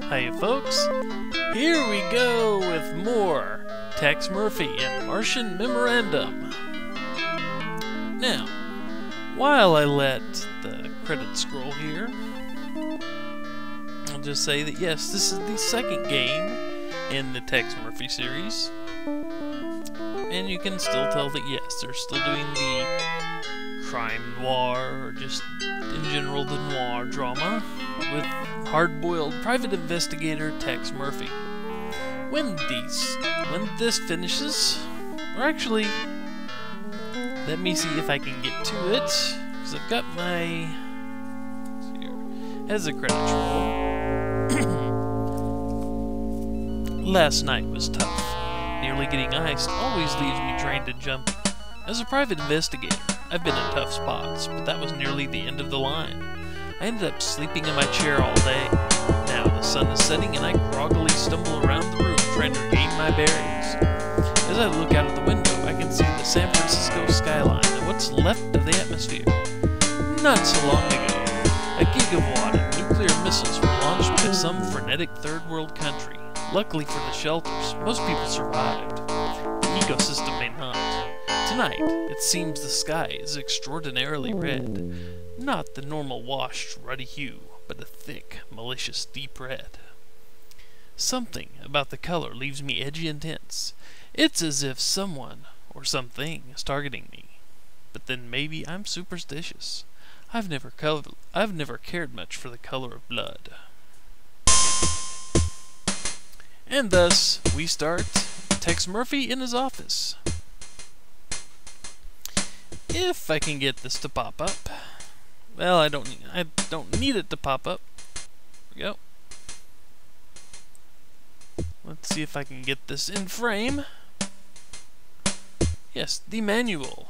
Hiya folks, here we go with more Tex Murphy and Martian Memorandum. Now, while I let the credits scroll here, I'll just say that yes, this is the second game in the Tex Murphy series. And you can still tell that yes, they're still doing the crime noir, or just in general the noir drama, with hard-boiled private investigator Tex Murphy. When this finishes, or actually, let me see if I can get to it, because I've got my, let's see here, as a credits roll. Last night was tough. Nearly getting iced always leaves me drained and jumpy. As a private investigator, I've been in tough spots, but that was nearly the end of the line. I ended up sleeping in my chair all day. Now the sun is setting and I groggily stumble around the room trying to regain my bearings. As I look out of the window, I can see the San Francisco skyline and what's left of the atmosphere. Not so long ago, a gigawatt of nuclear missiles were launched by some frenetic third world country. Luckily for the shelters, most people survived. The ecosystem may not. Tonight, it seems the sky is extraordinarily red. Not the normal washed, ruddy hue, but a thick, malicious deep red. Something about the color leaves me edgy and tense. It's as if someone, or something, is targeting me. But then maybe I'm superstitious. I've never cared much for the color of blood. And thus, we start Tex Murphy in his office. If I can get this to pop up. Well, I don't need it to pop up. There we go. Let's see if I can get this in frame. Yes, the manual.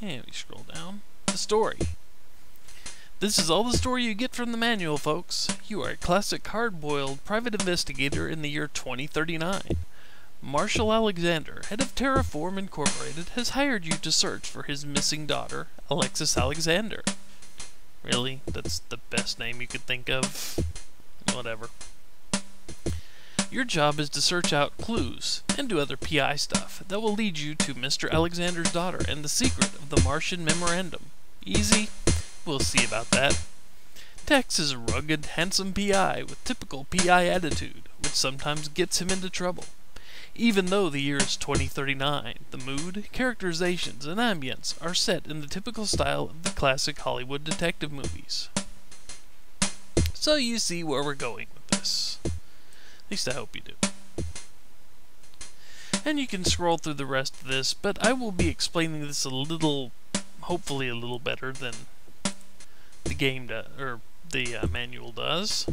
And we scroll down. The story. This is all the story you get from the manual, folks. You are a classic hard-boiled private investigator in the year 2039. Marshall Alexander, head of Terraform Incorporated, has hired you to search for his missing daughter, Alexis Alexander. Really? That's the best name you could think of? Whatever. Your job is to search out clues and do other PI stuff that will lead you to Mr. Alexander's daughter and the secret of the Martian Memorandum. Easy? We'll see about that. Tex is a rugged, handsome PI with typical PI attitude, which sometimes gets him into trouble. Even though the year is 2039, the mood, characterizations, and ambience are set in the typical style of the classic Hollywood detective movies. So you see where we're going with this. At least I hope you do. And you can scroll through the rest of this, but I will be explaining this a little, hopefully a little better than the game or the manual does.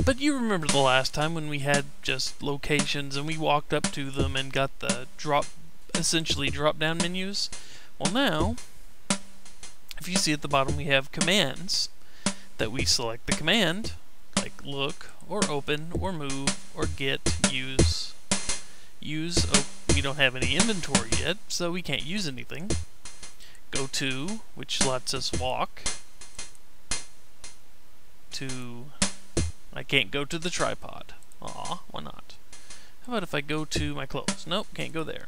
But you remember the last time when we had just locations and we walked up to them and got the essentially drop-down menus? Well now, if you see at the bottom we have commands that we select the command, like look, or open, or move, or get, use. Oh, we don't have any inventory yet, so we can't use anything. Go to, which lets us walk. To... I can't go to the tripod. Aw, why not? How about if I go to my clothes? Nope, can't go there.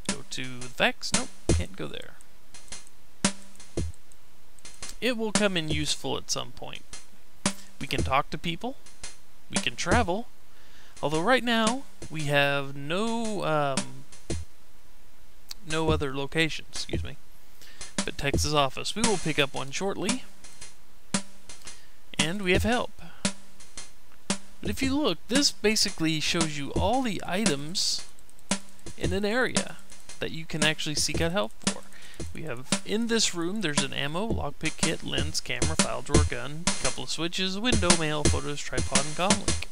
Go to the facts? Nope, can't go there. It will come in useful at some point. We can talk to people. We can travel. Although right now, we have no other locations, excuse me. But Tex's office. We will pick up one shortly. And we have help. But if you look, this basically shows you all the items in an area that you can actually seek out help for. We have, in this room, there's an ammo, lockpick kit, lens, camera, file drawer, gun, a couple of switches, window, mail, photos, tripod, and comlink.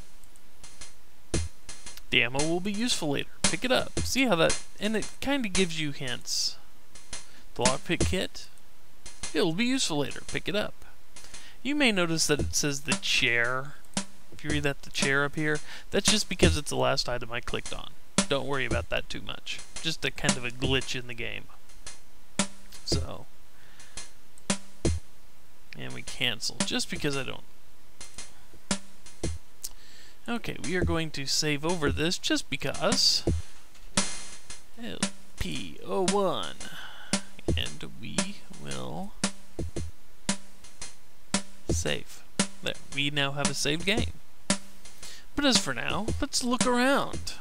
The ammo will be useful later. Pick it up. See how that, and it kind of gives you hints. The lockpick kit, it will be useful later. Pick it up. You may notice that it says the chair. If you read that, the chair up here, that's just because it's the last item I clicked on. Don't worry about that too much. Just a kind of a glitch in the game. So, And we cancel, just because I don't. Okay, we are going to save over this just because. LP01. And we will save. There, we now have a saved game. But as for now, let's look around.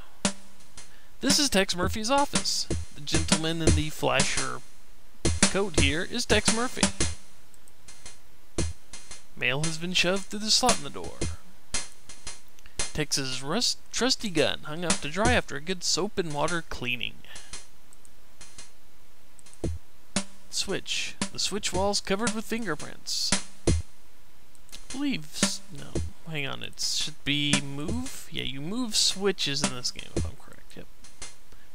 This is Tex Murphy's office. The gentleman in the flasher coat here is Tex Murphy. Mail has been shoved through the slot in the door. Tex's trusty gun hung up to dry after a good soap and water cleaning. Switch. The switch wall's covered with fingerprints. I believe... no, hang on, it should be move? Yeah, you move switches in this game, if I'm correct. Yep.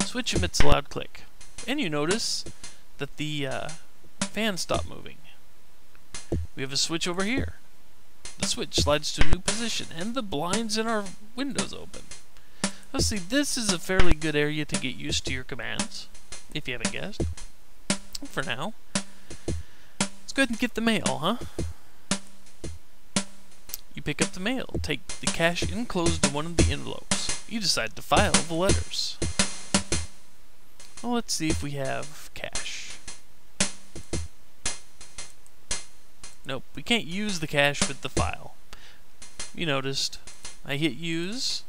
Switch emits a loud click. And you notice that the fan stopped moving. We have a switch over here. The switch slides to a new position, and the blinds in our windows open. Let's see, this is a fairly good area to get used to your commands, if you haven't guessed. For now, let's go ahead and get the mail, huh? You pick up the mail, take the cash enclosed in one of the envelopes. You decide to file the letters. Well, let's see if we have cash. Nope, we can't use the cash with the file. You noticed, I hit use,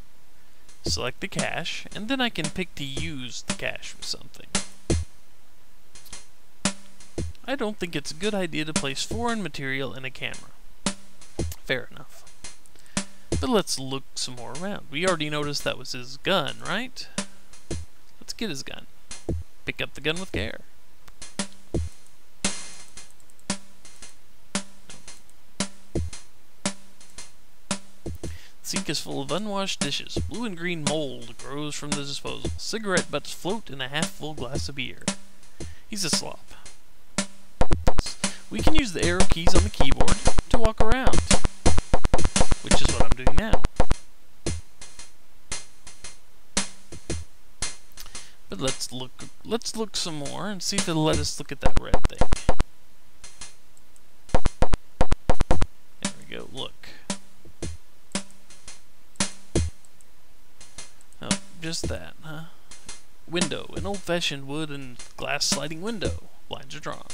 select the cache, and then I can pick to use the cache with something. I don't think it's a good idea to place foreign material in a camera. Fair enough. But let's look some more around. We already noticed that was his gun, right? Let's get his gun. Pick up the gun with care. The sink is full of unwashed dishes. Blue and green mold grows from the disposal. Cigarette butts float in a half-full glass of beer. He's a slop. We can use the arrow keys on the keyboard to walk around, which is what I'm doing now. But let's look some more and see if it'll let us look at that red thing. There we go, look. Oh, just that, huh? Window, an old-fashioned wood and glass sliding window. Blinds are drawn.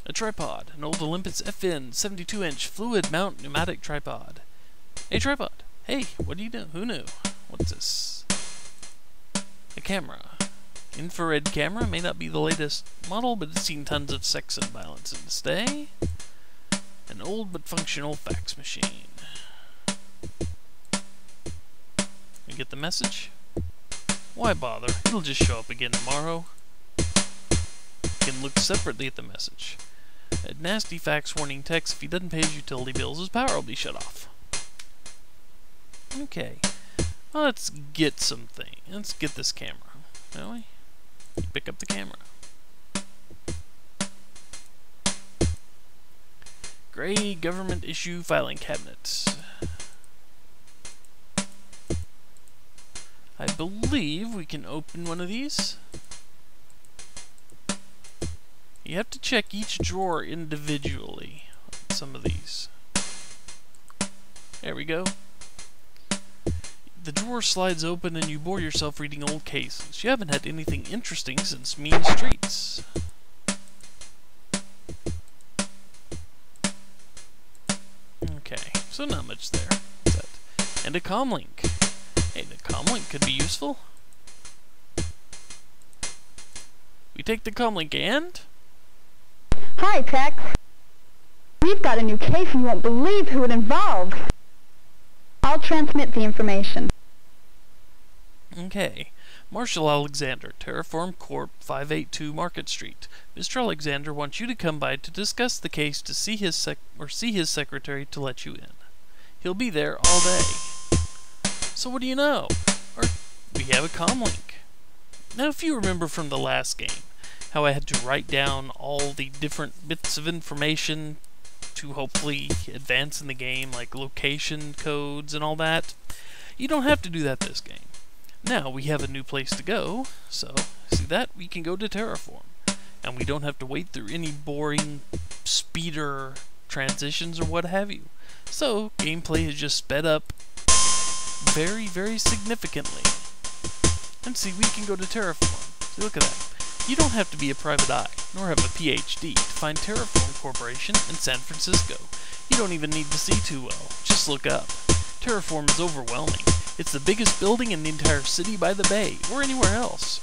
A tripod, an old Olympus FN 72-inch fluid mount pneumatic tripod. Hey, tripod. Hey, what do you know? Who knew? What's this? A camera. Infrared camera may not be the latest model, but it's seen tons of sex and violence in this day. An old but functional fax machine. You get the message? Why bother? It'll just show up again tomorrow. You can look separately at the message. A nasty fax warning text: if he doesn't pay his utility bills, his power will be shut off. Okay. Well, let's get something. Let's get this camera. Shall we? You pick up the camera. Gray government issue filing cabinet. I believe we can open one of these. You have to check each drawer individually on some of these. There we go. The drawer slides open and you bore yourself reading old cases. You haven't had anything interesting since Mean Streets. Okay, so not much there. And a comlink. Hey, the comlink could be useful. We take the comlink and... Hi, Tex. We've got a new case and you won't believe who it involves. I'll transmit the information. Okay. Marshall Alexander, Terraform Corp. 582 Market Street. Mr. Alexander wants you to come by to discuss the case to see his secretary to let you in. He'll be there all day. So what do you know? We have a comlink. Now, if you remember from the last game, how I had to write down all the different bits of information to hopefully advance in the game, like location codes and all that, you don't have to do that this game. Now we have a new place to go, so see that? We can go to Terraform, and we don't have to wait through any boring speeder transitions or what have you. So gameplay has just sped up very, very significantly. And see, we can go to Terraform. See, look at that. You don't have to be a private eye, nor have a PhD, to find Terraform Corporation in San Francisco. You don't even need to see too well. Just look up. Terraform is overwhelming. It's the biggest building in the entire city by the bay, or anywhere else.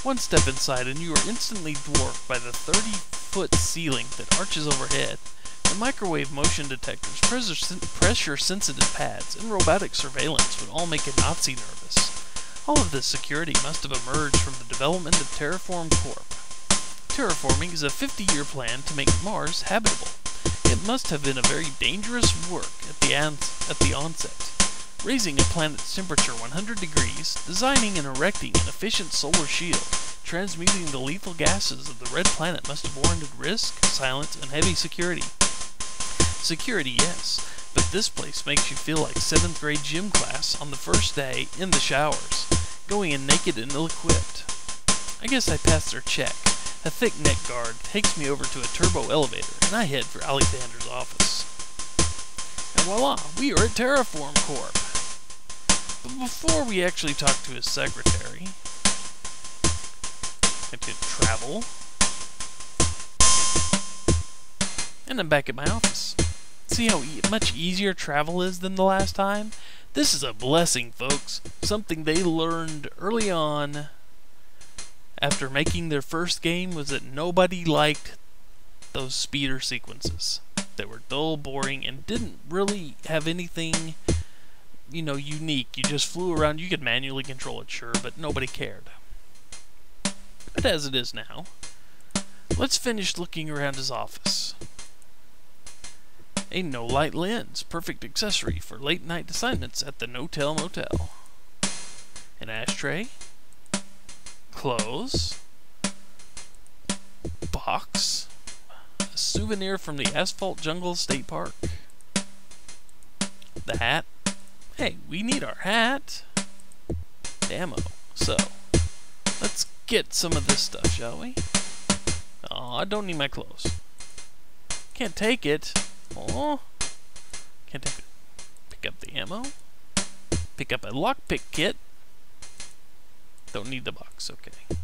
One step inside and you are instantly dwarfed by the 30-foot ceiling that arches overhead. The microwave motion detectors, pressure-sensitive pads, and robotic surveillance would all make a Nazi nervous. All of this security must have emerged from the development of Terraform Corp. Terraforming is a 50-year plan to make Mars habitable. It must have been a very dangerous work at the onset. Raising a planet's temperature 100 degrees, designing and erecting an efficient solar shield, transmuting the lethal gases of the red planet must have warranted risk, silence, and heavy security. Security, yes, but this place makes you feel like 7th grade gym class on the first day in the showers, going in naked and ill-equipped. I guess I passed their check. A thick neck guard takes me over to a turbo elevator, and I head for Alexander's office. And voila, we are at Terraform Corp. But before we actually talk to his secretary, I did travel, and I'm back at my office. See how much easier travel is than the last time? This is a blessing, folks. Something they learned early on after making their first game was that nobody liked those speeder sequences. They were dull, boring, and didn't really have anything, unique. You just flew around. You could manually control it, sure, but nobody cared. But as it is now, let's finish looking around his office. A no-light lens, perfect accessory for late-night assignments at the No-Tell Motel. An ashtray, clothes, box, a souvenir from the Asphalt Jungle State Park. The hat. Hey, we need our hat. Ammo. So, let's get some of this stuff, shall we? Aw, I don't need my clothes. Can't take it. Oh, can't take it. Pick up the ammo. Pick up a lockpick kit. Don't need the box, okay.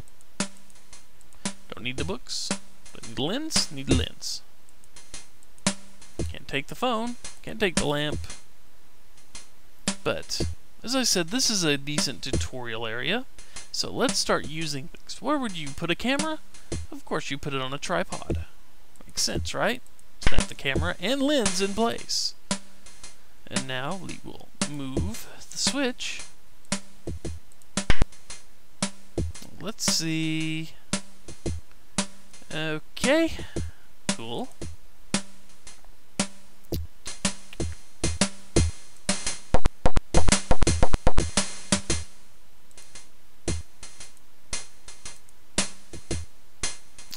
Don't need the books. Don't need the lens. Need the lens. Can't take the phone. Can't take the lamp. But, as I said, this is a decent tutorial area. So let's start using things. Where would you put a camera? Of course you put it on a tripod. Makes sense, right? Snap the camera and lens in place. And now we will move the switch. Let's see. Okay. Cool.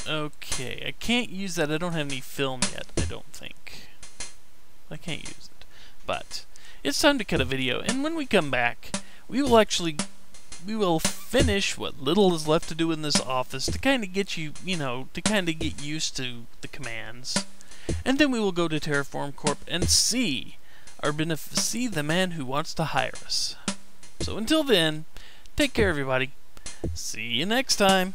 Okay, I can't use that. I don't have any film yet, I don't think. I can't use it. But it's time to cut a video, and when we come back, we will finish what little is left to do in this office to kind of get you, to kind of get used to the commands. And then we will go to Terraform Corp and see the man who wants to hire us. So until then, take care everybody. See you next time.